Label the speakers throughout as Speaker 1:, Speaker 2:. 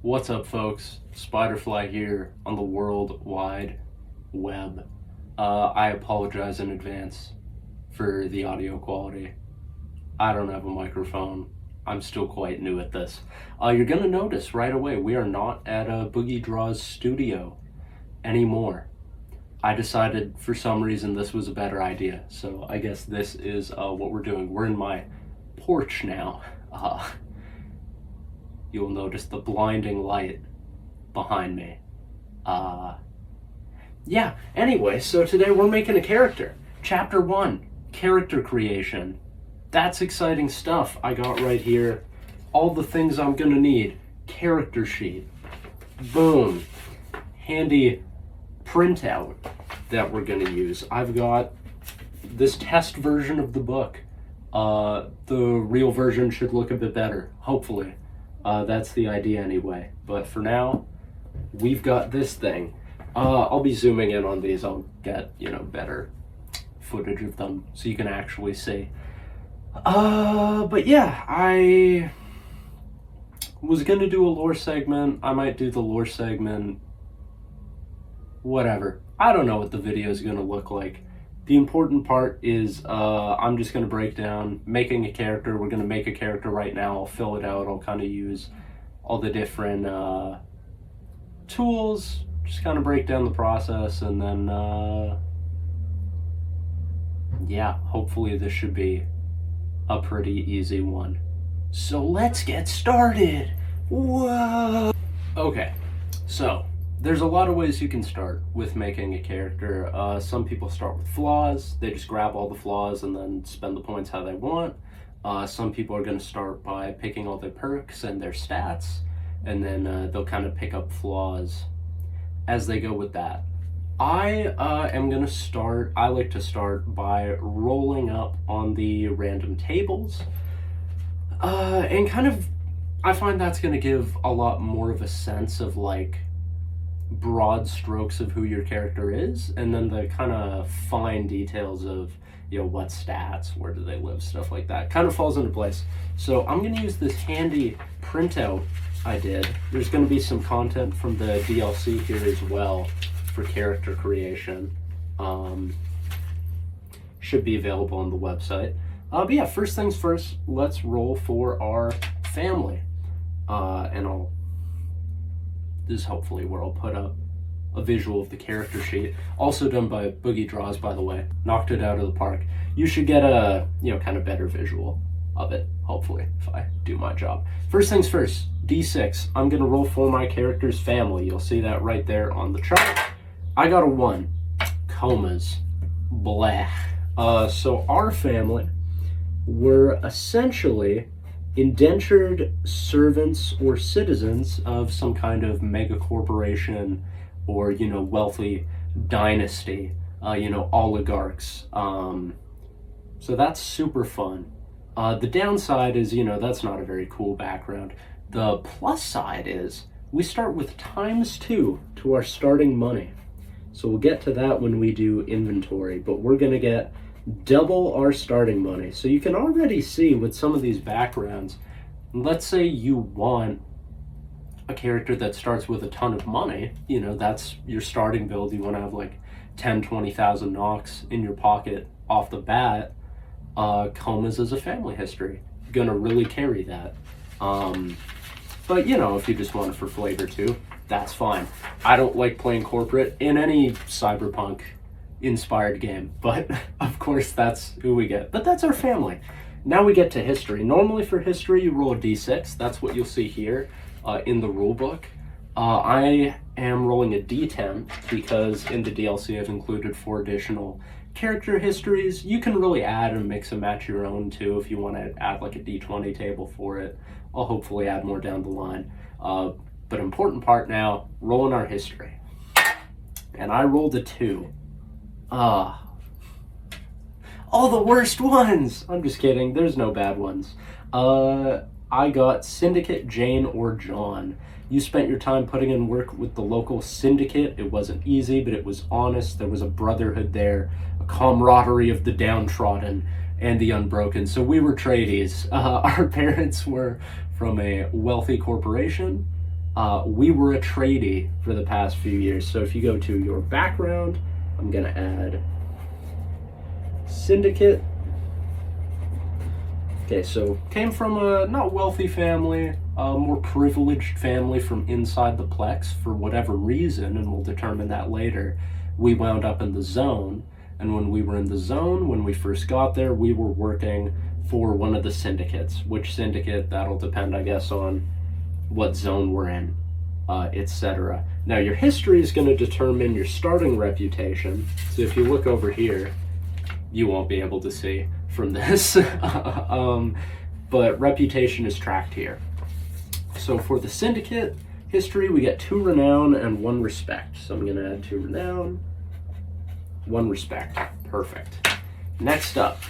Speaker 1: What's up, folks? Spiderfly here on the World Wide Web. I apologize in advance for the audio quality. I don't have a microphone. I'm still quite new at this. You're gonna notice right away we are not at Boogie Draw's studio anymore. I decided for some reason this was a better idea, so I guess this is what we're doing. We're in my porch now. You'll notice the blinding light behind me. Yeah, anyway, so today we're making a character. Chapter 1, character creation. That's exciting stuff. I got right here all the things I'm gonna need. Character sheet. Boom. Handy printout that we're gonna use. I've got this test version of the book. The real version should look a bit better, hopefully. That's the idea anyway. But for now, we've got this thing. I'll be zooming in on these. I'll get, better footage of them so you can actually see. But yeah, I was gonna do a lore segment. I might do the lore segment. Whatever. I don't know what the video is gonna look like. The important part is I'm just going to break down making a character. We're going to make a character right now. I'll fill it out. I'll kind of use all the different tools, just kind of break down the process, and then yeah, hopefully this should be a pretty easy one. So let's get started. Whoa. Okay, so there's a lot of ways you can start with making a character. Some people start with flaws. They just grab all the flaws and then spend the points how they want. Some people are going to start by picking all their perks and their stats, and then they'll kind of pick up flaws as they go with that. I like to start by rolling up on the random tables. And kind of, I find that's going to give a lot more of a sense of like broad strokes of who your character is, and then the kind of fine details of what stats, where do they live, stuff like that kind of falls into place. So I'm going to use this handy printout I did. There's going to be some content from the DLC here as well for character creation. Should be available on the website. But yeah, first things first, let's roll for our family. And this is hopefully where I'll put up a visual of the character sheet. Also done by Boogie Draws, by the way. Knocked it out of the park. You should get a, kind of better visual of it, hopefully, if I do my job. First things first, D6. I'm going to roll for my character's family. You'll see that right there on the chart. I got a 1. Comas. Bleh. So our family were essentially indentured servants or citizens of some kind of mega corporation or wealthy dynasty, oligarchs. So that's super fun. The downside is that's not a very cool background. The plus side is we start with ×2 to our starting money, so we'll get to that when we do inventory, but we're gonna get double our starting money. So you can already see with some of these backgrounds, let's say you want a character that starts with a ton of money, that's your starting build. You want to have like 10-20,000 knocks in your pocket off the bat. Comas is a family history, gonna really carry that. But if you just want it for flavor too, that's fine. I don't like playing corporate in any cyberpunk inspired game, but of course that's who we get. But that's our family. Now we get to history. Normally for history you roll a d6. That's what you'll see here in the rule book. I am rolling a d10 because in the DLC I've included 4 additional character histories. You can really add and mix and match your own too if you want to add like a d20 table for it. I'll hopefully add more down the line. But important part now, rolling our history. And I rolled a 2. All the worst ones! I'm just kidding, there's no bad ones. I got Syndicate, Jane, or John. You spent your time putting in work with the local syndicate. It wasn't easy, but it was honest. There was a brotherhood there, a camaraderie of the downtrodden and the unbroken. So we were tradies. Our parents were from a wealthy corporation, we were a tradie for the past few years. So if you go to your background, I'm gonna add syndicate. Okay, so came from a not wealthy family, a more privileged family from inside the Plex for whatever reason, and we'll determine that later. We wound up in the zone, and when we were in the zone, when we first got there, we were working for one of the syndicates. Which syndicate, that'll depend, I guess, on what zone we're in, etc. Now, your history is going to determine your starting reputation. So if you look over here, you won't be able to see from this, but reputation is tracked here. So for the syndicate history, we get 2 renown and 1 respect. So I'm going to add 2 renown, 1 respect. Perfect. Next up,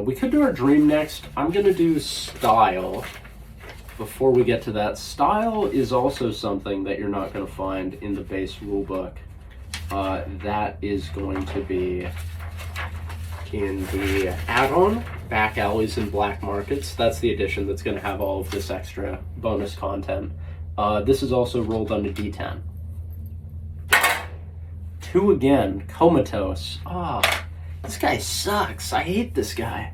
Speaker 1: we could do our dream next. I'm going to do style. Before we get to that, style is also something that you're not going to find in the base rulebook. That is going to be in the add-on, Back Alleys and Black Markets. That's the edition that's going to have all of this extra bonus content. This is also rolled on a D10. 2 again, Comatose. This guy sucks. I hate this guy.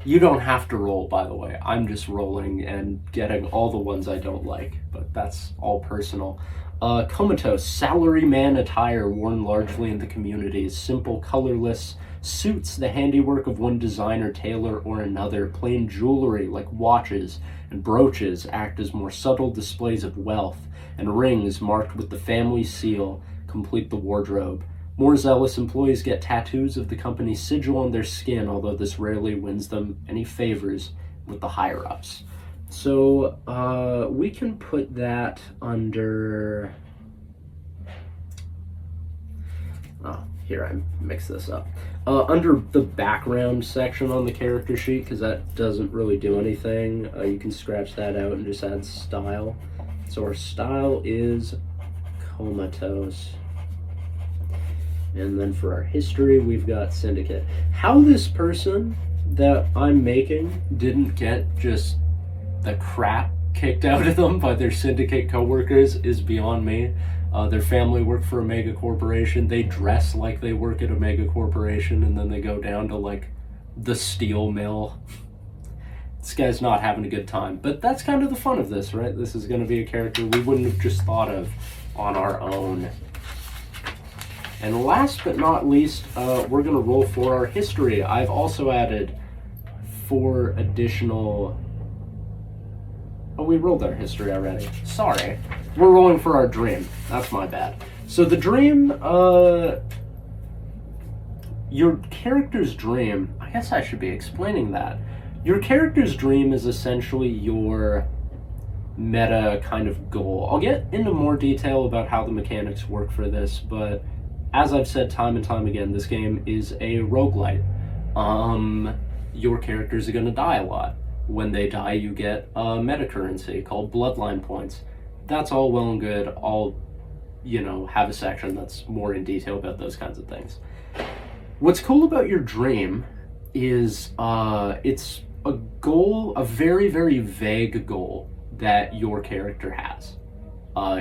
Speaker 1: You don't have to roll, by the way. I'm just rolling and getting all the ones I don't like, but that's all personal. Comatose, salaryman attire worn largely in the community, simple, colorless suits, the handiwork of one designer, tailor, or another. Plain jewelry like watches and brooches act as more subtle displays of wealth, and rings marked with the family seal complete the wardrobe. More zealous employees get tattoos of the company's sigil on their skin, although this rarely wins them any favors with the higher-ups. So we can put that under... here, I mixed this up. Under the background section on the character sheet, because that doesn't really do anything. You can scratch that out and just add style. So our style is Comatose. And then for our history, we've got syndicate. How this person that I'm making didn't get just the crap kicked out of them by their syndicate coworkers is beyond me. Their family work for a mega corporation. They dress like they work at a mega corporation, and then they go down to like the steel mill. This guy's not having a good time. But that's kind of the fun of this, right? This is going to be a character we wouldn't have just thought of on our own. And last but not least, we're going to roll for our history. I've also added 4 additional... Oh, we rolled our history already. Sorry. We're rolling for our dream. That's my bad. So the dream, your character's dream, I guess I should be explaining that. Your character's dream is essentially your meta kind of goal. I'll get into more detail about how the mechanics work for this, but as I've said time and time again, this game is a roguelite. Your characters are going to die a lot. When they die, you get a meta currency called bloodline points. That's all well and good. I'll, have a section that's more in detail about those kinds of things. What's cool about your dream is it's a goal, a very, very vague goal that your character has.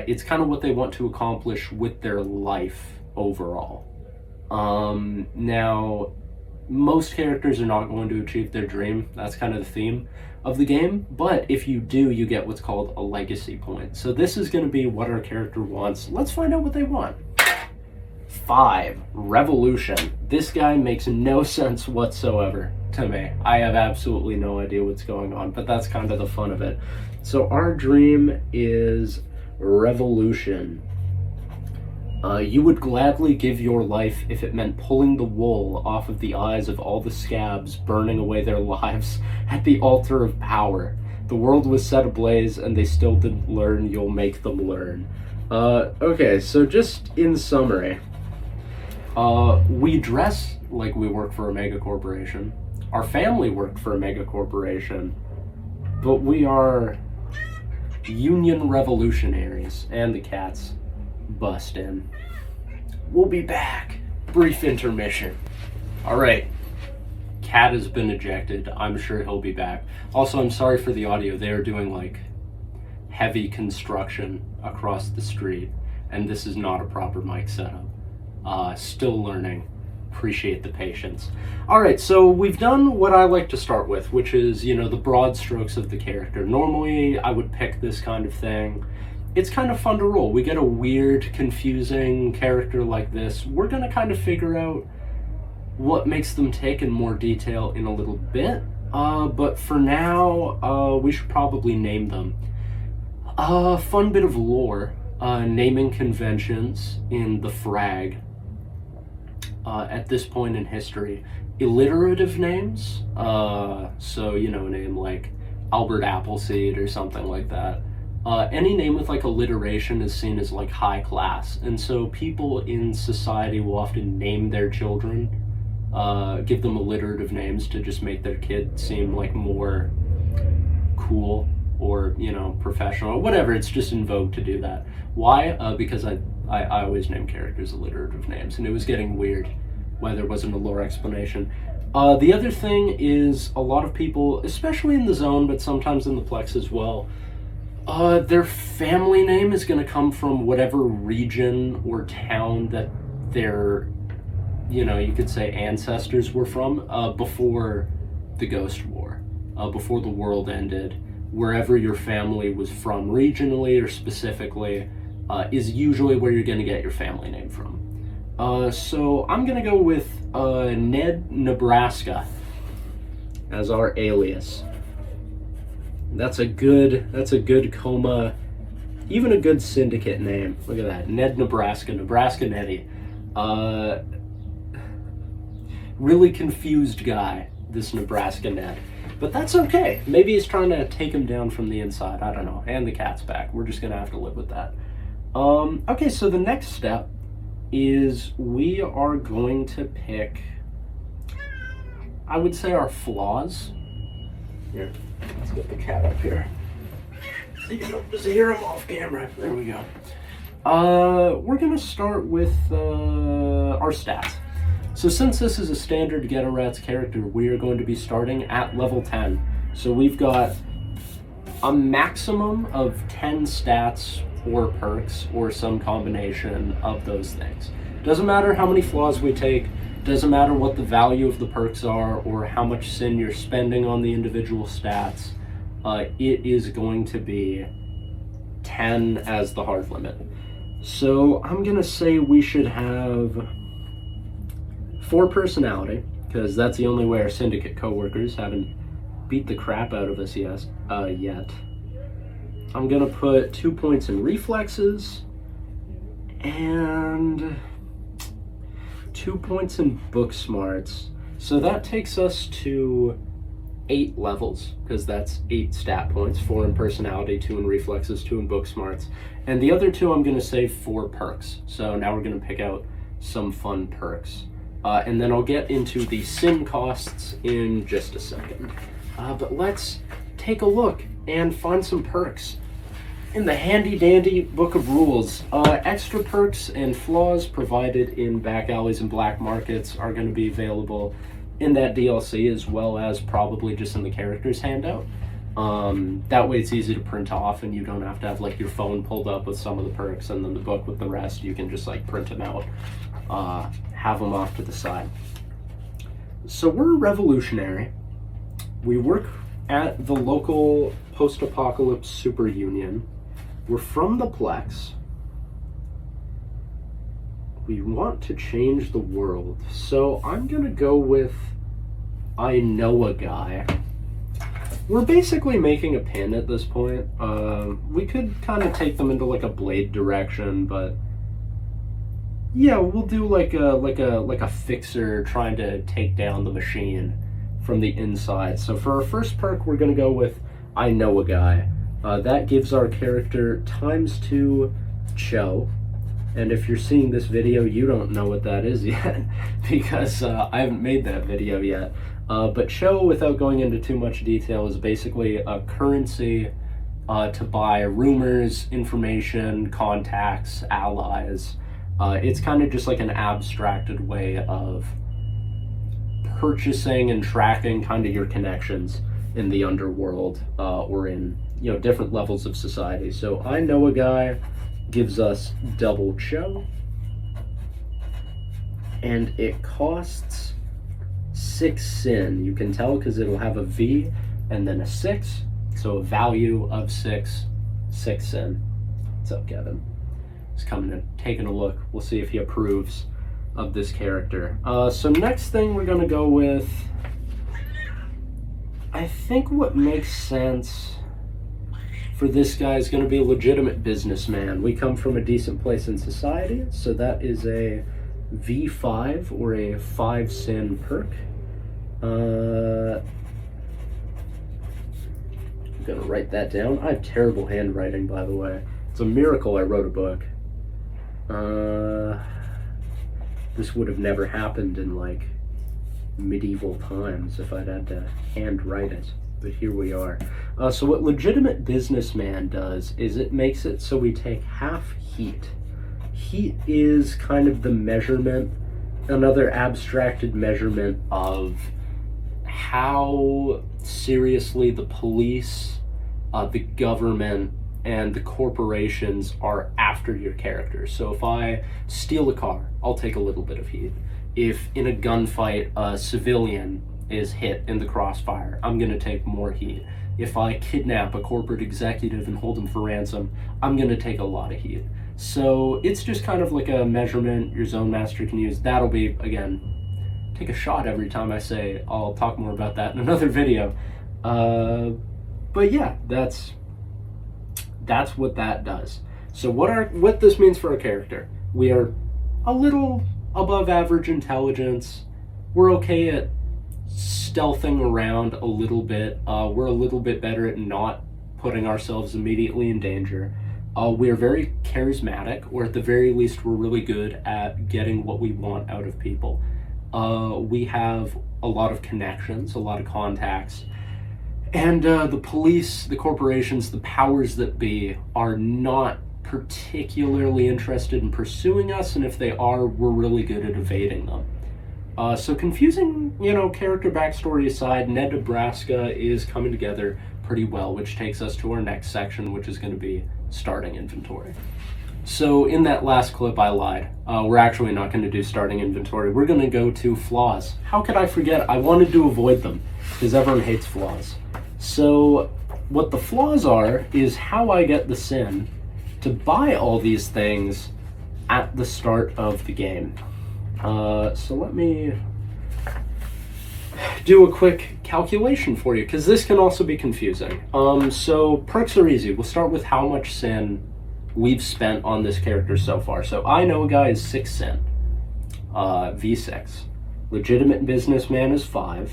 Speaker 1: It's kind of what they want to accomplish with their life overall. Now, most characters are not going to achieve their dream. That's kind of the theme of the game. But if you do, you get what's called a legacy point. So this is going to be what our character wants. Let's find out what they want. 5, Revolution. This guy makes no sense whatsoever to me. I have absolutely no idea what's going on, but that's kind of the fun of it. So our dream is Revolution. You would gladly give your life if it meant pulling the wool off of the eyes of all the scabs, burning away their lives at the altar of power. The world was set ablaze and they still didn't learn. You'll make them learn. Okay, so just in summary, we dress like we work for a mega corporation. Our family worked for a mega corporation, but we are union revolutionaries, and the cats bust in. We'll be back. Brief intermission. All right, cat has been ejected. I'm sure he'll be back. Also, I'm sorry for the audio. They are doing like heavy construction across the street, and this is not a proper mic setup. Still learning. Appreciate the patience. All right, so we've done what I like to start with, which is, you know, the broad strokes of the character. Normally, I would pick this kind of thing. It's kind of fun to roll. We get a weird, confusing character like this. We're gonna kind of figure out what makes them tick in more detail in a little bit. But for now, we should probably name them. Fun bit of lore, naming conventions in the frag. At this point in history, alliterative names, so, you know, a name like Albert Appleseed or something like that. Any name with like alliteration is seen as like high class, and so people in society will often name their children, give them alliterative names to just make their kid seem like more cool or, you know, professional or whatever. It's just in vogue to do that. Why? Because I always name characters alliterative names, and it was getting weird why there wasn't a lore explanation. The other thing is a lot of people, especially in the zone, but sometimes in the Plex as well, their family name is going to come from whatever region or town that their, you know, you could say ancestors were from, before the Ghost War, before the world ended. Wherever your family was from regionally or specifically is usually where you're going to get your family name from. So I'm going to go with Ned, Nebraska as our alias. That's a good coma, even a good syndicate name. Look at that, Ned, Nebraska, Nebraska Neddy. Really confused guy, this Nebraska Ned. But that's okay. Maybe he's trying to take him down from the inside. I don't know. And the cat's back. We're just going to have to live with that. Okay, so the next step is we are going to pick, I would say, our flaws. Here, let's get the cat up here. So you don't just hear him off camera. There we go. We're going to start with our stats. So since this is a standard Geto Ratz character, we are going to be starting at level 10. So we've got a maximum of 10 stats or perks or some combination of those things. Doesn't matter how many flaws we take, doesn't matter what the value of the perks are or how much sin you're spending on the individual stats. It is going to be 10 as the hard limit. So I'm going to say we should have 4 personality, because that's the only way our syndicate co-workers haven't beat the crap out of us yet. I'm gonna put 2 points in reflexes and 2 points in book smarts. So that takes us to 8 levels, because that's 8 stat points, 4 in personality, 2 in reflexes, 2 in book smarts. And the other 2 I'm gonna save for perks. So now we're gonna pick out some fun perks. And then I'll get into the sin costs in just a second. But let's take a look and find some perks in the handy dandy book of rules. Extra perks and flaws provided in back alleys and black markets are going to be available in that DLC, as well as probably just in the characters handout. That way it's easy to print off, and you don't have to have like your phone pulled up with some of the perks and then the book with the rest. You can just like print them out, have them off to the side. So we're revolutionary. We work at the local post-apocalypse super union. We're from the Plex. We want to change the world. So I'm gonna go with I know a guy. We're basically making a pin at this point. We could kind of take them into like a blade direction, but yeah, we'll do like a fixer trying to take down the machine from the inside. So for our first perk, we're gonna go with I know a guy. That gives our character ×2 Cho. And if you're seeing this video, you don't know what that is yet, because I haven't made that video yet. But Cho, without going into too much detail, is basically a currency to buy rumors, information, contacts, allies. It's kind of just like an abstracted way of purchasing and tracking kind of your connections in the underworld, or in, you know, different levels of society. So I know a guy gives us double Cho, and it costs 6 sin. You can tell because it'll have a V and then a 6, so a value of 6 sin. What's up, Kevin? He's coming and taking a look. We'll see if he approves of this character. So next thing we're gonna go with, I think what makes sense for this guy is going to be a legitimate businessman. We come from a decent place in society, so that is a V5 or a 5 sin perk. I'm going to write that down. I have terrible handwriting, by the way. It's a miracle I wrote a book. This would have never happened in, like, medieval times if I'd had to handwrite it, but here we are. So what legitimate businessman does is it makes it so we take half heat. Heat is kind of the measurement, another abstracted measurement of how seriously the police, the government, and the corporations are after your character. So if I steal a car, I'll take a little bit of heat. If in a gunfight a civilian is hit in the crossfire, I'm going to take more heat. If I kidnap a corporate executive and hold him for ransom, I'm going to take a lot of heat. So it's just kind of like a measurement your zone master can use. That'll be, again, take a shot every time I say. I'll talk more about that in another video. But yeah, that's what that does. So what this means for our character, we are a little above average intelligence. We're okay at stealthing around a little bit. We're a little bit better at not putting ourselves immediately in danger. We are very charismatic, or at the very least, we're really good at getting what we want out of people. We have a lot of connections, a lot of contacts, and the police, the corporations, the powers that be are not particularly interested in pursuing us, and if they are, we're really good at evading them. So confusing, character backstory aside, Ned Nebraska is coming together pretty well, which takes us to our next section, which is going to be starting inventory. So in that last clip, I lied. We're actually not going to do starting inventory. We're going to go to flaws. How could I forget? I wanted to avoid them because everyone hates flaws. So what the flaws are is how I get the sin to buy all these things at the start of the game. So let me do a quick calculation for you, because this can also be confusing. So perks are easy. We'll start with how much sin we've spent on this character so far. So I know a guy is 6 sin, V6. Legitimate businessman is 5.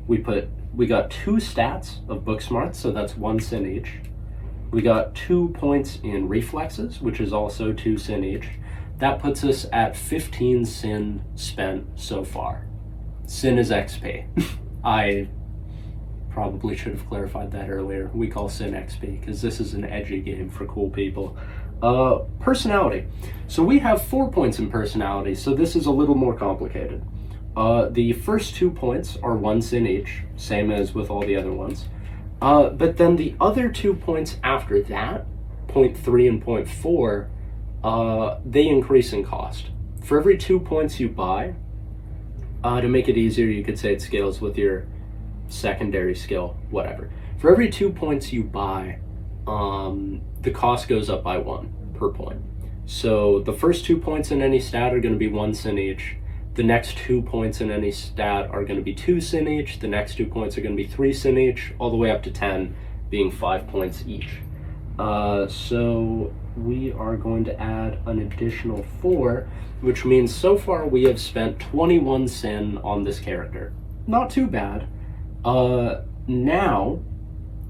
Speaker 1: We got 2 stats of book smarts, so that's 1 sin each. We got 2 points in reflexes, which is also 2 sin each. That puts us at 15 sin spent so far. Sin is XP. I probably should have clarified that earlier. We call sin XP because this is an edgy game for cool people. Personality. So we have 4 points in personality, so this is a little more complicated. The first 2 points are 1 sin each, same as with all the other ones. But then the other 2 points after that, 0.3 and 0.4, they increase in cost. For every 2 points you buy, to make it easier, you could say it scales with your secondary skill, whatever. For every 2 points you buy, the cost goes up by 1 per point. So the first 2 points in any stat are going to be 1 sin each. The next 2 points in any stat are going to be 2 sin each. The next 2 points are going to be 3 sin each, all the way up to 10 being 5 points each. So we are going to add an additional 4, which means so far we have spent 21 sin on this character. Not too bad. Now,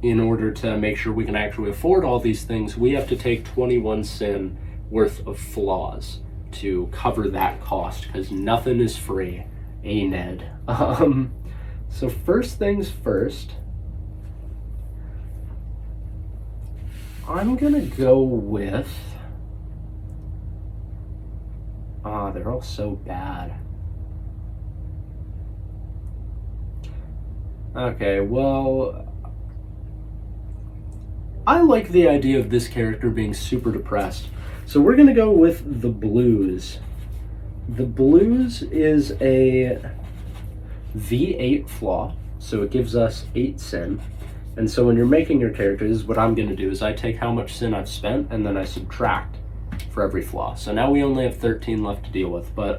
Speaker 1: in order to make sure we can actually afford all these things, we have to take 21 sin worth of flaws to cover that cost, because nothing is free, Ned. So first things first, I'm gonna go with, they're all so bad. Okay, well, I like the idea of this character being super depressed. So we're gonna go with the blues. The blues is a V8 flaw, so it gives us 8 sin. And so when you're making your characters, what I'm gonna do is I take how much sin I've spent and then I subtract for every flaw. So now we only have 13 left to deal with, but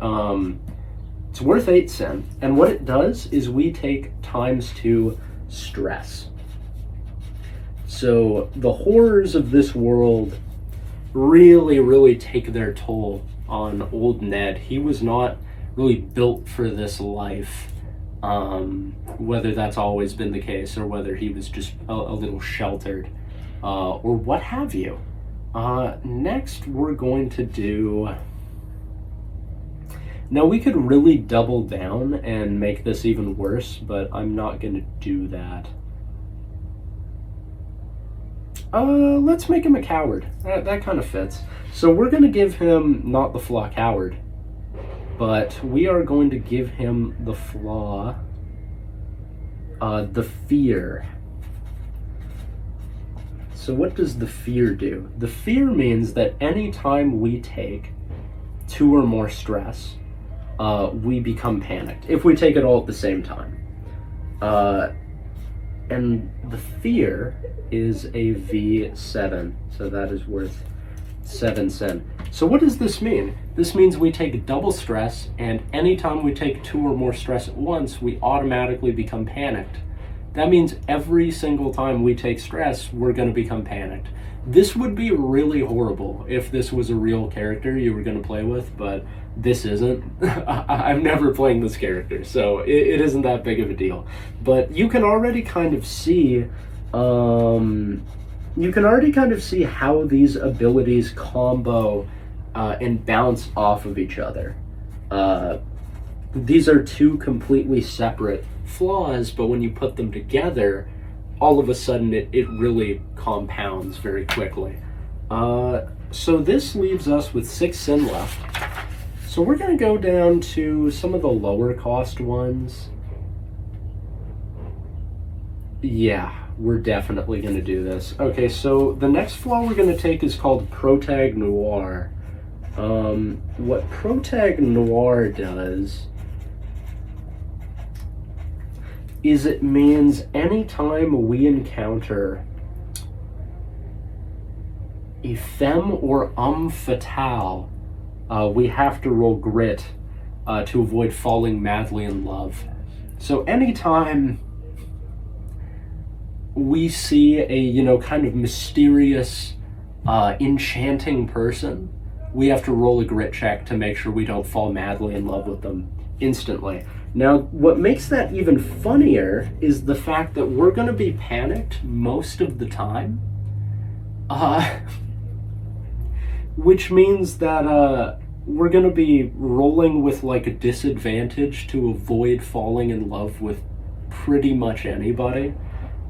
Speaker 1: it's worth 8 sin. And what it does is we take ×2 stress. So the horrors of this world really take their toll on old Ned. He was not really built for this life, whether that's always been the case or whether he was just a little sheltered, or what have you. Next we're going to do... Now we could really double down and make this even worse, but I'm not going to do that. Let's make him a coward. That kind of fits. So we're going to give him not the flaw coward, but we are going to give him the flaw, the fear. So what does the fear do? The fear means that anytime we take 2 or more stress, we become panicked, if we take it all at the same time. And the fear is a V7, so that is worth 7 sin. So what does this mean? This means we take double stress, and anytime we take 2 or more stress at once, we automatically become panicked. That means every single time we take stress, we're going to become panicked. This would be really horrible if this was a real character you were going to play with, but this isn't. I'm never playing this character, so it isn't that big of a deal. But you can already kind of see, how these abilities combo and bounce off of each other. These are 2 completely separate flaws, but when you put them together, all of a sudden it really compounds very quickly. So this leaves us with 6 sin left. So we're going to go down to some of the lower cost ones. Yeah, we're definitely going to do this. Okay, so the next flaw we're going to take is called Protag Noir. What Protag Noir does is it means anytime we encounter a femme or homme fatale, we have to roll grit to avoid falling madly in love. So anytime we see a, kind of mysterious, enchanting person, we have to roll a grit check to make sure we don't fall madly in love with them instantly. Now, what makes that even funnier is the fact that we're going to be panicked most of the time, which means that we're going to be rolling with like a disadvantage to avoid falling in love with pretty much anybody,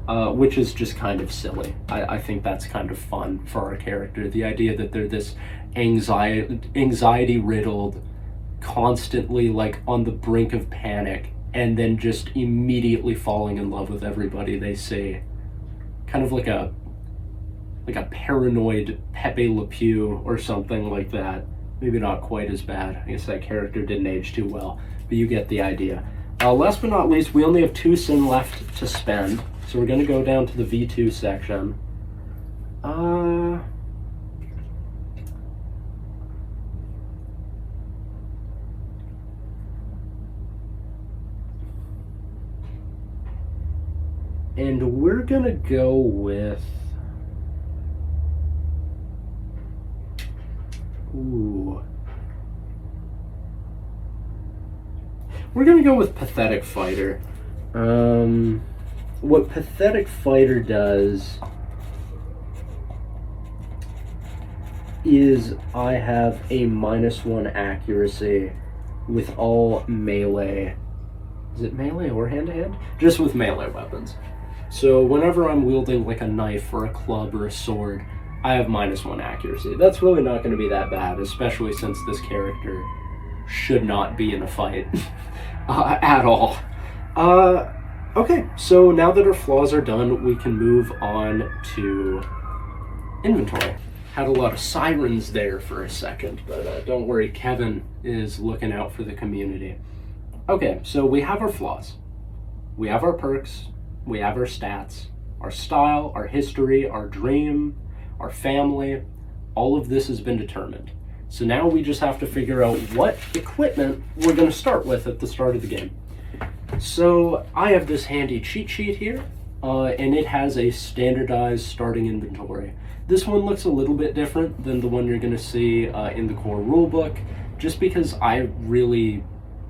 Speaker 1: which is just kind of silly. I think that's kind of fun for our character. The idea that they're this anxiety-riddled, constantly like on the brink of panic, and then just immediately falling in love with everybody they see. Kind of like a paranoid Pepe Le Pew or something like that. Maybe not quite as bad. I guess that character didn't age too well, but you get the idea. Last but not least, we only have 2 sin left to spend, so we're going to go down to the V2 section. And we're going to go with... Ooh. We're going to go with Pathetic Fighter. What Pathetic Fighter does is I have a -1 accuracy with all melee. Is it melee or hand-to-hand? Just with melee weapons. So whenever I'm wielding like a knife or a club or a sword, I have -1 accuracy. That's really not going to be that bad, especially since this character should not be in a fight at all. Okay, so now that our flaws are done, we can move on to inventory. Had a lot of sirens there for a second, but don't worry, Kevin is looking out for the community. Okay, so we have our flaws. We have our perks, we have our stats, our style, our history, our dream, our family. All of this has been determined. So now we just have to figure out what equipment we're going to start with at the start of the game. So I have this handy cheat sheet here, and it has a standardized starting inventory. This one looks a little bit different than the one you're going to see in the core rulebook, just because I really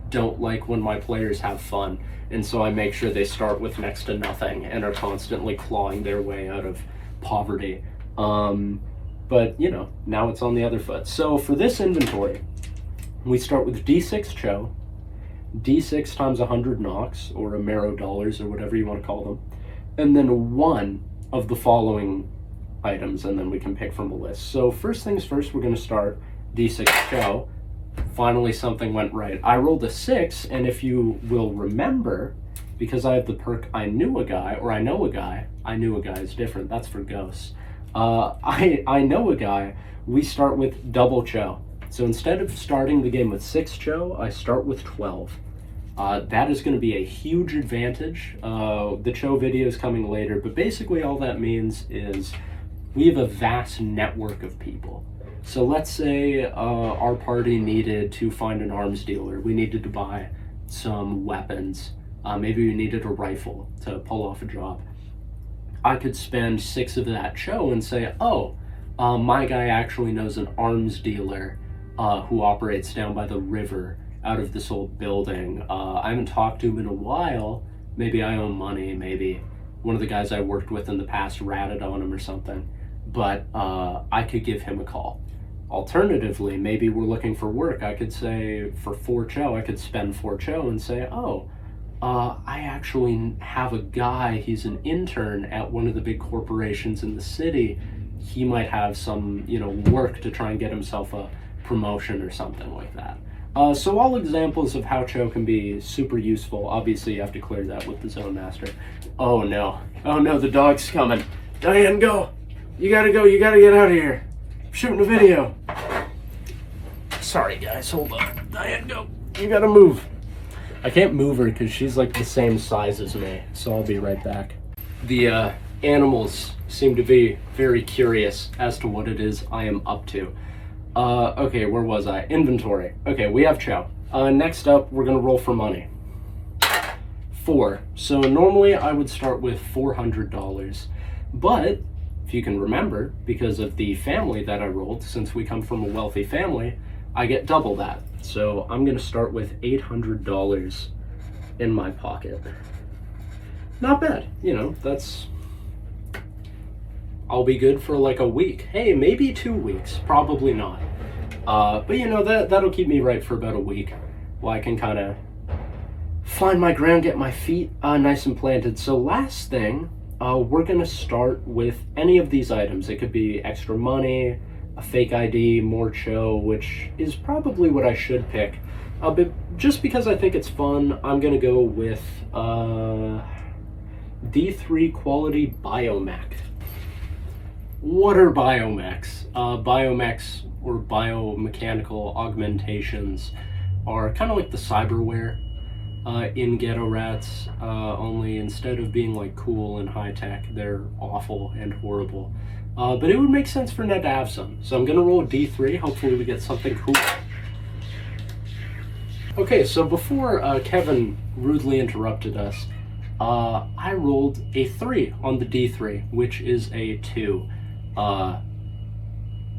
Speaker 1: don't like when my players have fun, and so I make sure they start with next to nothing and are constantly clawing their way out of poverty. But, you know, now it's on the other foot. So for this inventory, we start with D6 Cho, D6 times 100 Nox, or Amero dollars, or whatever you want to call them, and then one of the following items, and then we can pick from a list. So first things first, we're going to start D6 Cho. Finally, something went right. I rolled a 6, and if you will remember, because I have the perk I knew a guy, or I know a guy, I knew a guy is different, that's for ghosts. I know a guy, we start with double Cho. So instead of starting the game with 6 Cho, I start with 12. That is going to be a huge advantage. The Cho video is coming later, but basically all that means is we have a vast network of people. So let's say our party needed to find an arms dealer. We needed to buy some weapons. Maybe we needed a rifle to pull off a job. I could spend 6 of that Cho and say, oh, my guy actually knows an arms dealer who operates down by the river out of this old building. I haven't talked to him in a while. Maybe I owe money. Maybe one of the guys I worked with in the past ratted on him or something. But I could give him a call. Alternatively, maybe we're looking for work. I could say for 4 Cho, I could spend 4 Cho and say, oh, I actually have a guy, he's an intern at one of the big corporations in the city. He might have some, work to try and get himself a promotion or something like that. So all examples of how Cho can be super useful. Obviously, you have to clear that with the Zone Master. Oh no, the dog's coming. Diane, go! You gotta go, you gotta get out of here. I'm shooting a video. Sorry guys, hold on. Diane, go! You gotta move. I can't move her because she's like the same size as me, so I'll be right back. The animals seem to be very curious as to what it is I am up to. Okay, where was I? Inventory. Okay, we have Cho. Next up, we're gonna roll for money. 4. So normally I would start with $400, but if you can remember, because of the family that I rolled, since we come from a wealthy family, I get double that. So I'm gonna start with $800 in my pocket. Not bad, that's... I'll be good for like a week. Hey, maybe 2 weeks, probably not. But that'll keep me right for about a week, while I can kind of find my ground, get my feet nice and planted. So last thing, we're gonna start with any of these items. It could be extra money, a fake ID, more Cho, which is probably what I should pick. But just because I think it's fun, I'm gonna go with D3 quality biomech. What are biomechs? Biomechs, or biomechanical augmentations, are kind of like the cyberware in Geto Ratz, only instead of being like cool and high-tech, they're awful and horrible. But it would make sense for Ned to have some. So I'm gonna roll D3, hopefully we get something cool. Okay, so before Kevin rudely interrupted us, I rolled a 3 on the D3, which is a 2.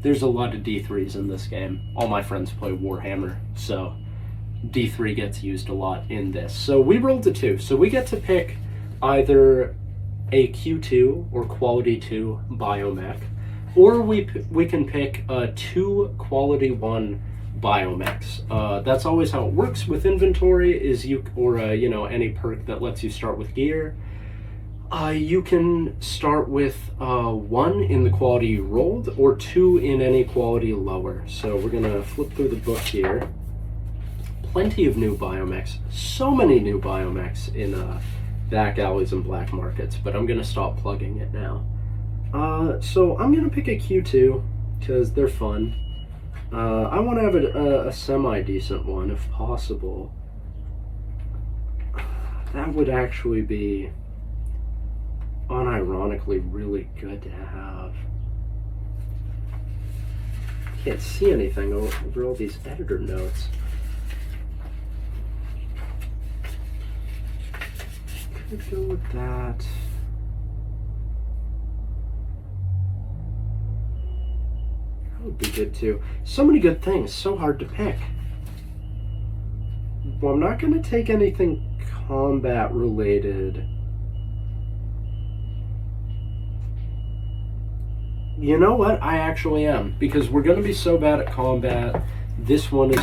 Speaker 1: There's a lot of D3s in this game. All my friends play Warhammer, so D3 gets used a lot in this. So we rolled a 2, so we get to pick either a Q2 or quality 2 biomech, or we can pick 2 quality 1 biomechs. That's always how it works with inventory, is any perk that lets you start with gear. You can start with 1 in the quality you rolled, or 2 in any quality lower. So we're gonna flip through the book here. Plenty of new biomechs, so many new biomechs back alleys and black markets, but I'm going to stop plugging it now. So I'm going to pick a Q2 because they're fun. I want to have a semi-decent one if possible. That would actually be unironically really good to have. Can't see anything over all these editor notes. Could go with that. That would be good too. So many good things, so hard to pick. Well, I'm not going to take anything combat related. You know what? I actually am, because we're going to be so bad at combat. This one is...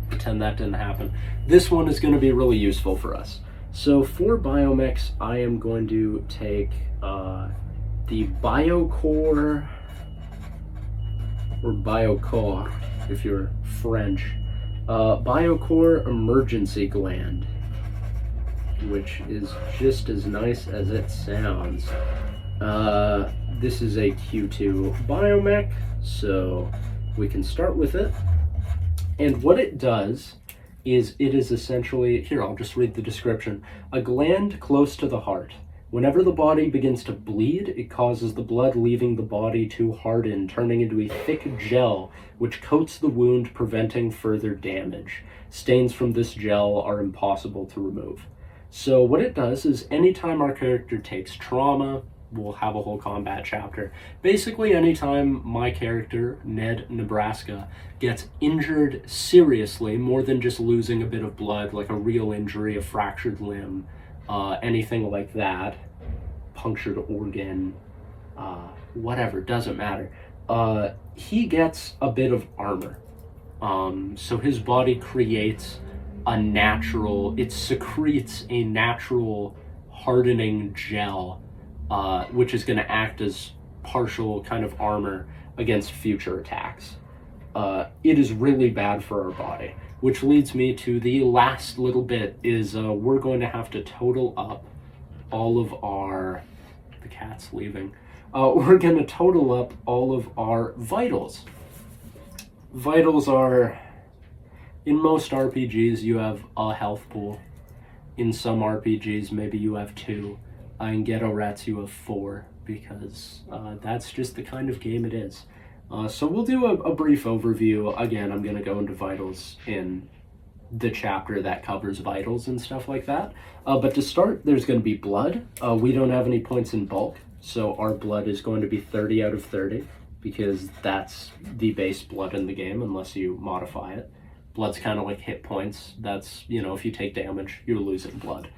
Speaker 1: Pretend that didn't happen. This one is going to be really useful for us. So for biomechs, I am going to take the Biocore, or Biocore if you're French, Biocore Emergency Gland, which is just as nice as it sounds. This is a Q2 biomech, so we can start with it. And what it does is it is essentially, here, I'll just read the description. A gland close to the heart. Whenever the body begins to bleed, it causes the blood leaving the body to harden, turning into a thick gel, which coats the wound, preventing further damage. Stains from this gel are impossible to remove. So what it does is anytime our character takes trauma, we'll have a whole combat chapter. Basically, anytime my character, Ned Nebraska, gets injured seriously, more than just losing a bit of blood, like a real injury, a fractured limb, anything like that, punctured organ, whatever, doesn't matter. He gets a bit of armor. So his body creates a natural, it secretes a natural hardening gel, which is going to act as partial kind of armor against future attacks. It is really bad for our body, which leads me to the last little bit is we're going to have to total up all of our, the cat's leaving, we're going to total up all of our vitals. Vitals are, in most RPGs you have a health pool. In some RPGs maybe you have 2. In Geto Ratz you have 4, because that's just the kind of game it is. So we'll do a brief overview. Again, I'm going to go into vitals in the chapter that covers vitals and stuff like that. But to start, there's going to be blood. We don't have any points in bulk, so our blood is going to be 30 out of 30, because that's the base blood in the game, unless you modify it. Blood's kind of like hit points. That's, you know, if you take damage, you're losing blood.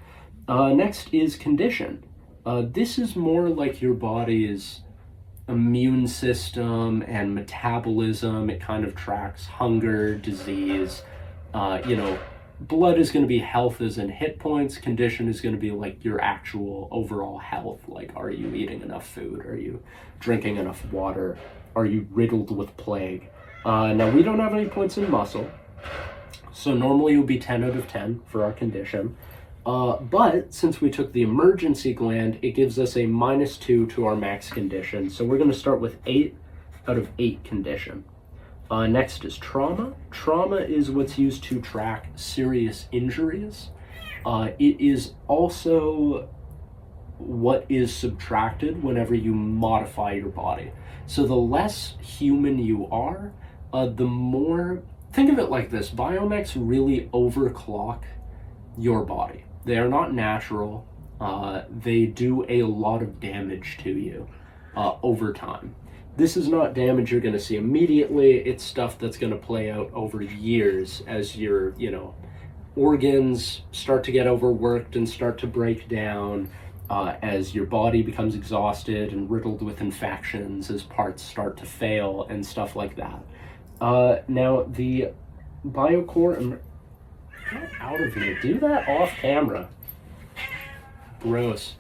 Speaker 1: Next is condition. This is more like your body's immune system and metabolism. It kind of tracks hunger, disease. You know, blood is going to be health as in hit points. Condition is going to be like your actual overall health. Like, are you eating enough food? Are you drinking enough water? Are you riddled with plague? Now, we don't have any points in muscle, so normally it would be 10 out of 10 for our condition. But since we took the emergency gland, it gives us a -2 to our max condition. So we're going to start with 8 out of 8 condition. Next is trauma. Trauma is what's used to track serious injuries. It is also what is subtracted whenever you modify your body. So the less human you are, the more... Think of it like this. Biomechs really overclock your body. They are not natural. They do a lot of damage to you over time. This is not damage you're going to see immediately. It's stuff that's going to play out over years as your, you know, organs start to get overworked and start to break down, as your body becomes exhausted and riddled with infections, as parts start to fail and stuff like that. Now, the Biocore... Get out of here. Do that off camera. Gross.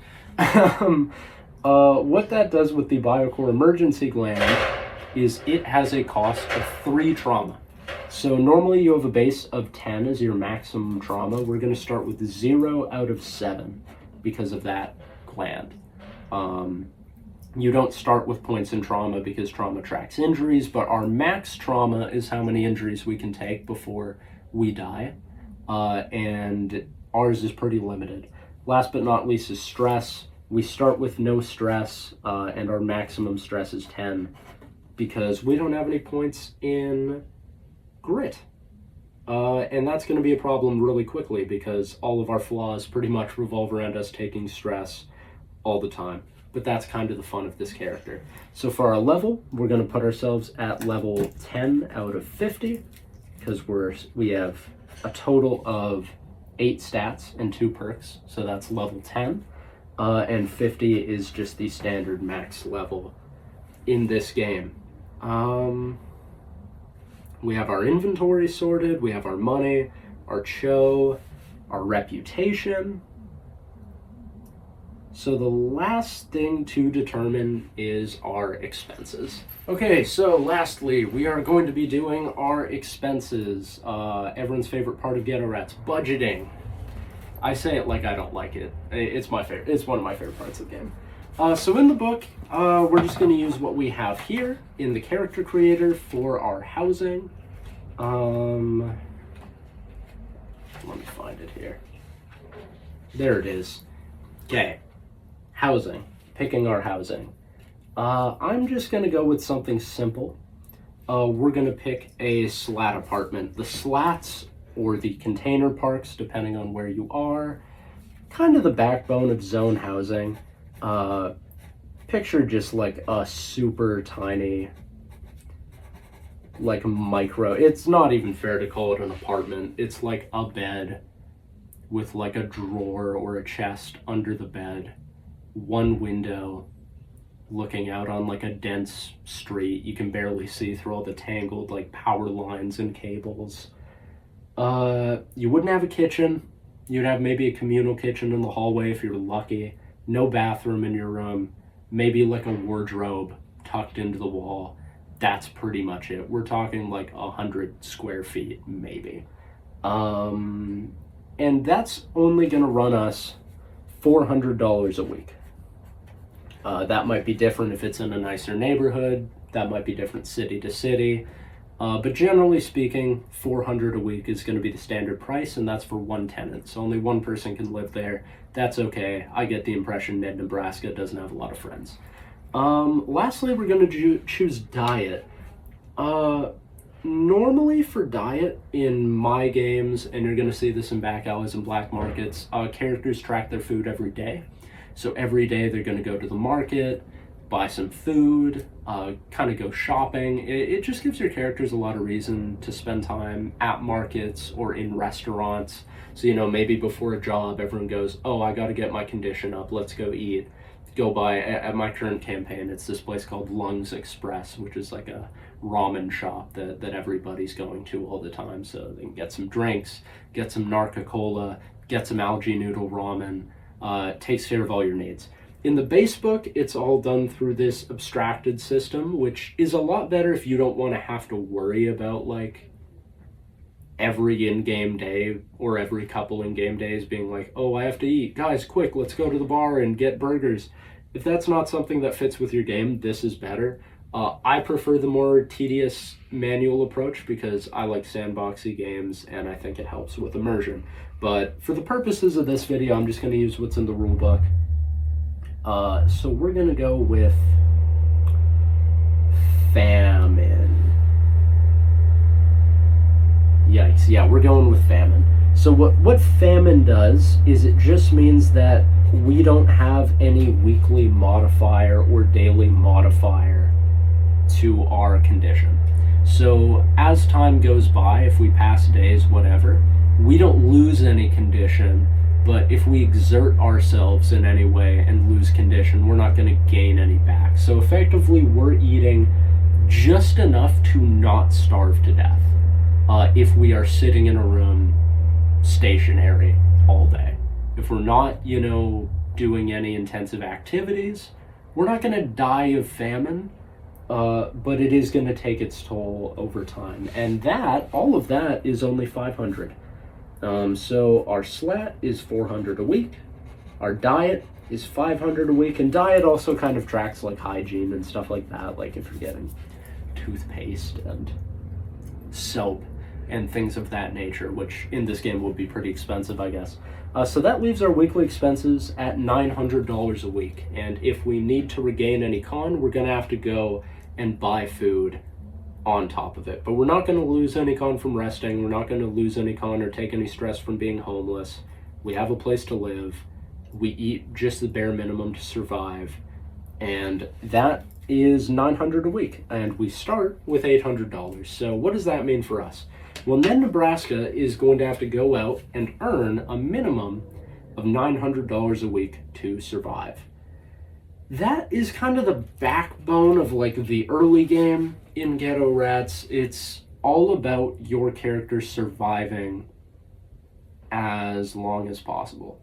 Speaker 1: What that does with the Biocore emergency gland is it has a cost of 3 trauma. So normally you have a base of 10 as your maximum trauma. We're going to start with 0 out of 7 because of that gland. You don't start with points in trauma because trauma tracks injuries, but our max trauma is how many injuries we can take before we die. And ours is pretty limited. Last but not least is stress. We start with no stress, and our maximum stress is 10 because we don't have any points in grit. And that's going to be a problem really quickly because all of our flaws pretty much revolve around us taking stress all the time. But that's kind of the fun of this character. So for our level, we're going to put ourselves at level 10 out of 50 because we have a total of 8 stats and 2 perks, so that's level 10. And 50 is just the standard max level in this game. We have our inventory sorted, we have our money, our cho, our reputation. So the last thing to determine is our expenses. Okay, so lastly, we are going to be doing our expenses. Everyone's favorite part of Geto Ratz, budgeting. I say it like I don't like it. It's my favorite. It's one of my favorite parts of the game. So in the book, we're just going to use what we have here in the character creator for our housing. Let me find it here. There it is. Okay. Housing, picking our housing. I'm just going to go with something simple. We're going to pick a slat apartment. The slats or the container parks, depending on where you are, kind of the backbone of zone housing. Picture just like a super tiny, like micro, it's not even fair to call it an apartment. It's like a bed with like a drawer or a chest under the bed. One window looking out on like a dense street. You can barely see through all the tangled like power lines and cables. You wouldn't have a kitchen. You'd have maybe a communal kitchen in the hallway if you're lucky. No bathroom in your room. Maybe like a wardrobe tucked into the wall. That's pretty much it. We're talking like 100 square feet maybe. And that's only gonna run us $400 a week. That might be different if it's in a nicer neighborhood. That might be different city to city. But generally speaking, $400 a week is going to be the standard price, and that's for one tenant. So only one person can live there. That's okay. I get the impression Ned, Nebraska doesn't have a lot of friends. Lastly, we're going to choose diet. Normally for diet in my games, and you're going to see this in back alleys and black markets, characters track their food every day. So every day they're going to go to the market, buy some food, kind of go shopping. It just gives your characters a lot of reason to spend time at markets or in restaurants. So, you know, maybe before a job, everyone goes, oh, I got to get my condition up. Let's go eat. Go buy, at my current campaign, it's this place called Lungs Express, which is like a ramen shop that everybody's going to all the time. So they can get some drinks, get some Narca-Cola, get some algae noodle ramen. Takes care of all your needs. In the base book, it's all done through this abstracted system, which is a lot better if you don't want to have to worry about like every in-game day or every couple in-game days being like, oh, I have to eat. Guys, quick, let's go to the bar and get burgers. If that's not something that fits with your game, this is better. I prefer the more tedious manual approach because I like sandboxy games and I think it helps with immersion. But for the purposes of this video, I'm just going to use what's in the rule book. So we're going to go with famine. Yikes, yeah, we're going with famine. So what famine does is it just means that we don't have any weekly modifier or daily modifier to our condition. So as time goes by, if we pass days, whatever, we don't lose any condition, but if we exert ourselves in any way and lose condition, we're not going to gain any back. So effectively, we're eating just enough to not starve to death if we are sitting in a room stationary all day. If we're not, you know, doing any intensive activities, we're not going to die of famine. but it is going to take its toll over time. And all of that is only 500. So our slat is 400 a week. Our diet is 500 a week, and diet also kind of tracks like hygiene and stuff like that, like if you're getting toothpaste and soap and things of that nature, which in this game would be pretty expensive, I guess. So that leaves our weekly expenses at $900 a week, and if we need to regain any con, we're gonna have to go and buy food on top of it. But we're not gonna lose any con from resting, we're not gonna lose any con or take any stress from being homeless. We have a place to live, we eat just the bare minimum to survive, and that is $900 a week, and we start with $800. So what does that mean for us? Well, Ned Nebraska is going to have to go out and earn a minimum of $900 a week to survive. That is kind of the backbone of like the early game in Geto Ratz. It's all about your character surviving as long as possible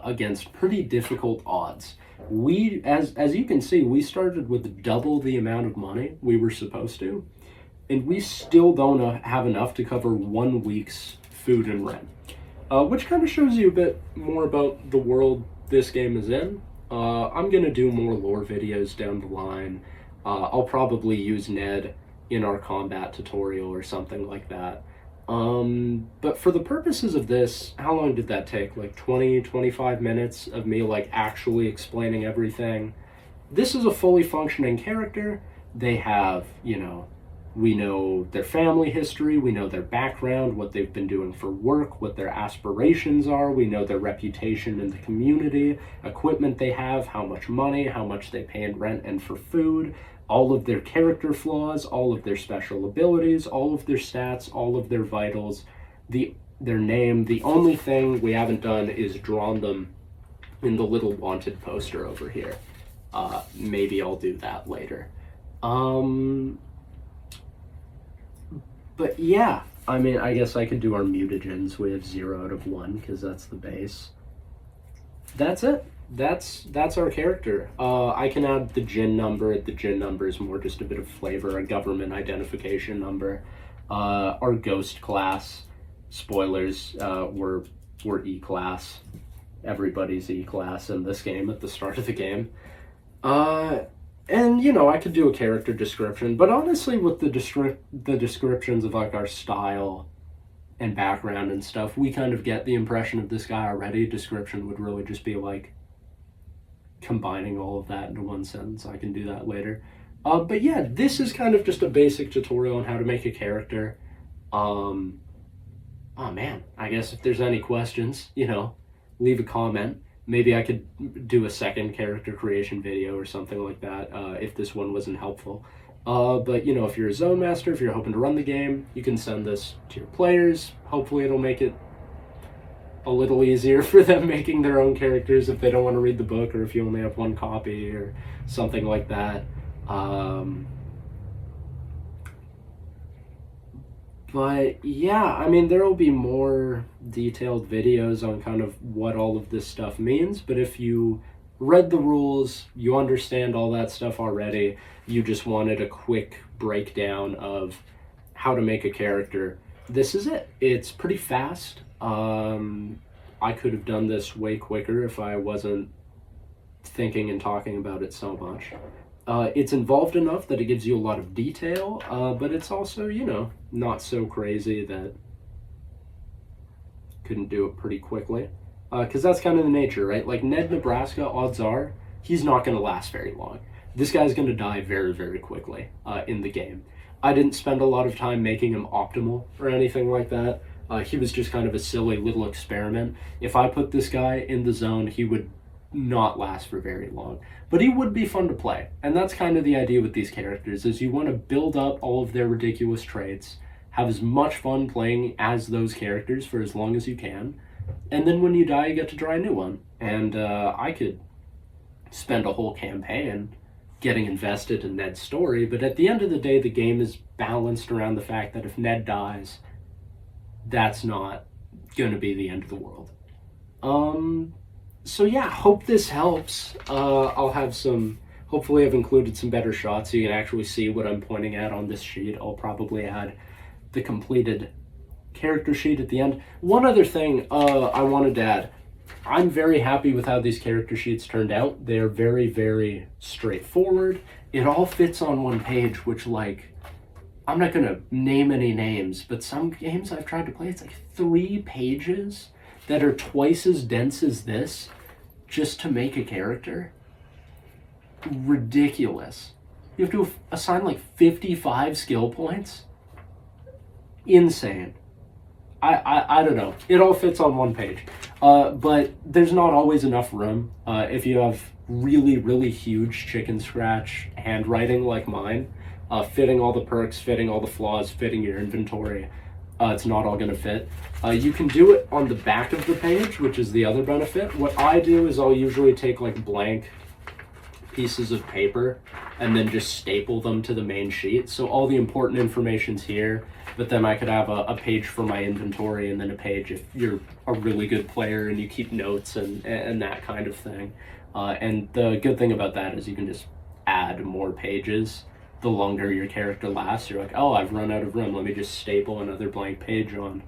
Speaker 1: against pretty difficult odds. We, as you can see, we started with double the amount of money we were supposed to, and we still don't have enough to cover 1 week's food and rent, which kind of shows you a bit more about the world this game is in. I'm gonna do more lore videos down the line. I'll probably use Ned in our combat tutorial or something like that. But for the purposes of this, how long did that take? Like 20-25 minutes of me like actually explaining everything. This is a fully functioning character. They have, you know, we know their family history, we know their background, what they've been doing for work, what their aspirations are, we know their reputation in the community, equipment they have, how much money, how much they pay in rent and for food, all of their character flaws, all of their special abilities, all of their stats, all of their vitals, their name. The only thing we haven't done is drawn them in the little wanted poster over here. Maybe I'll do that later. But yeah, I mean, I guess I could do our mutagens. We have 0 out of 1 because that's the base. That's it. That's our character. I can add the GIN number. The GIN number is more just a bit of flavor, a government identification number. Our ghost class, spoilers, we're E-class. Everybody's E-class in this game at the start of the game. And, you know, I could do a character description, but honestly with the descriptions of like our style and background and stuff, we kind of get the impression of this guy already. Description would really just be like combining all of that into one sentence. I can do that later. But yeah, this is kind of just a basic tutorial on how to make a character. Oh man, I guess if there's any questions, you know, leave a comment. Maybe I could do a second character creation video or something like that if this one wasn't helpful. But, you know, if you're a zone master, if you're hoping to run the game, you can send this to your players. Hopefully it'll make it a little easier for them making their own characters if they don't want to read the book, or if you only have one copy or something like that. But yeah, I mean, there will be more detailed videos on kind of what all of this stuff means, but if you read the rules, you understand all that stuff already, you just wanted a quick breakdown of how to make a character, this is it. It's pretty fast. I could have done this way quicker if I wasn't thinking and talking about it so much. It's involved enough that it gives you a lot of detail, but it's also, you know, not so crazy that couldn't do it pretty quickly. Because that's kind of the nature, right? Like Ned Nebraska, odds are, he's not going to last very long. This guy's going to die very, very quickly in the game. I didn't spend a lot of time making him optimal or anything like that. He was just kind of a silly little experiment. If I put this guy in the zone, he would not last for very long, but he would be fun to play. And that's kind of the idea with these characters, is you want to build up all of their ridiculous traits, have as much fun playing as those characters for as long as you can, and then when you die you get to try a new one. And I could spend a whole campaign getting invested in Ned's story, but at the end of the day the game is balanced around the fact that if Ned dies, that's not going to be the end of the world. So yeah, hope this helps. I'll have some Hopefully I've included some better shots so you can actually see what I'm pointing at on this sheet. I'll probably add the completed character sheet at the end. One other thing I wanted to add. I'm very happy with how these character sheets turned out. They're very, very straightforward. It all fits on one page, which, like, I'm not gonna name any names, but some games I've tried to play, it's like 3 pages that are twice as dense as this just to make a character. Ridiculous. You have to assign like 55 skill points. Insane. I don't know. It all fits on one page. But there's not always enough room. If you have really, really huge chicken scratch handwriting like mine, fitting all the perks, fitting all the flaws, fitting your inventory, it's not all going to fit. You can do it on the back of the page, which is the other benefit. What I do is I'll usually take like blank pieces of paper and then just staple them to the main sheet. So all the important information's here, but then I could have a page for my inventory and then a page if you're a really good player and you keep notes and that kind of thing. And the good thing about that is you can just add more pages the longer your character lasts. You're like, oh, I've run out of room. Let me just staple another blank page on.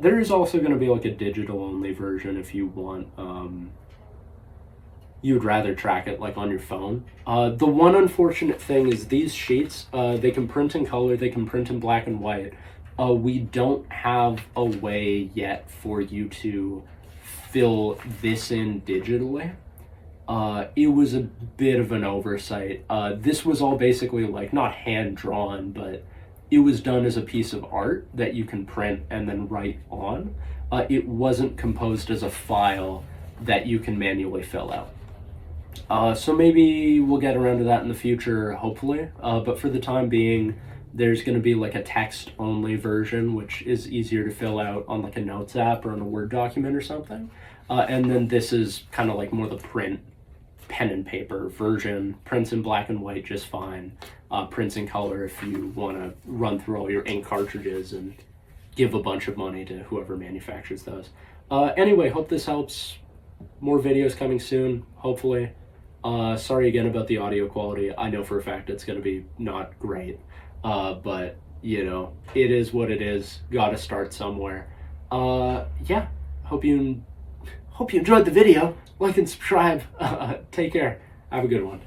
Speaker 1: There is also going to be like a digital only version if you want. You would rather track it like on your phone. The one unfortunate thing is these sheets, they can print in color, they can print in black and white. We don't have a way yet for you to fill this in digitally. It was a bit of an oversight. This was all basically like not hand drawn, but it was done as a piece of art that you can print and then write on. It wasn't composed as a file that you can manually fill out. So maybe we'll get around to that in the future, hopefully. But for the time being, there's going to be like a text-only version, which is easier to fill out on like a Notes app or on a Word document or something. And then this is kind of like more the print, pen and paper version. Prints in black and white just fine. Prints in color if you want to run through all your ink cartridges and give a bunch of money to whoever manufactures those. Anyway, hope this helps. More videos coming soon, hopefully. Sorry again about the audio quality. I know for a fact it's going to be not great. But, you know, it is what it is. Gotta start somewhere. Yeah, hope you enjoyed the video. Like and subscribe. Take care. Have a good one.